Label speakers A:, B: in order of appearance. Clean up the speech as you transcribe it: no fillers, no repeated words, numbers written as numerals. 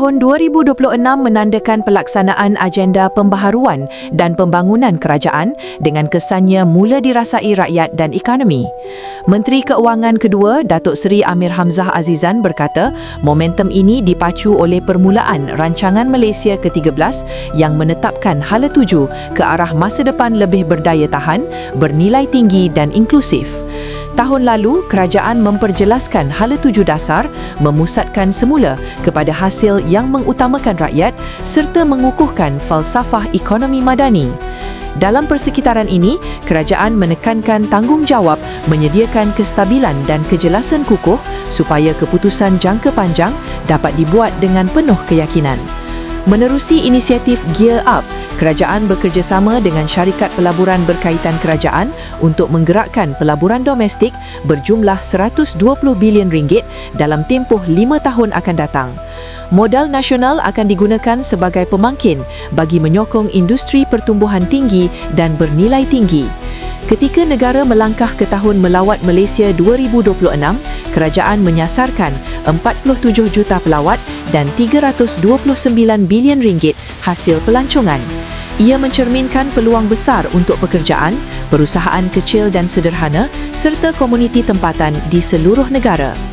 A: Tahun 2026 menandakan pelaksanaan agenda pembaharuan dan pembangunan kerajaan dengan kesannya mula dirasai rakyat dan ekonomi. Menteri Keuangan kedua, Datuk Seri Amir Hamzah Azizan berkata, momentum ini dipacu oleh permulaan Rancangan Malaysia ke-13 yang menetapkan hala tuju ke arah masa depan lebih berdaya tahan, bernilai tinggi dan inklusif. Tahun lalu, kerajaan memperjelaskan hala tuju dasar, memusatkan semula kepada hasil yang mengutamakan rakyat serta mengukuhkan falsafah ekonomi madani. Dalam persekitaran ini, kerajaan menekankan tanggungjawab menyediakan kestabilan dan kejelasan kukuh supaya keputusan jangka panjang dapat dibuat dengan penuh keyakinan. Menerusi inisiatif Gear Up, kerajaan bekerjasama dengan syarikat pelaburan berkaitan kerajaan untuk menggerakkan pelaburan domestik berjumlah RM120 bilion dalam tempoh 5 tahun akan datang. Modal nasional akan digunakan sebagai pemangkin bagi menyokong industri pertumbuhan tinggi dan bernilai tinggi. Ketika negara melangkah ke tahun melawat Malaysia 2026, kerajaan menyasarkan 47 juta pelawat dan RM329 bilion hasil pelancongan. Ia mencerminkan peluang besar untuk pekerjaan, perusahaan kecil dan sederhana serta komuniti tempatan di seluruh negara.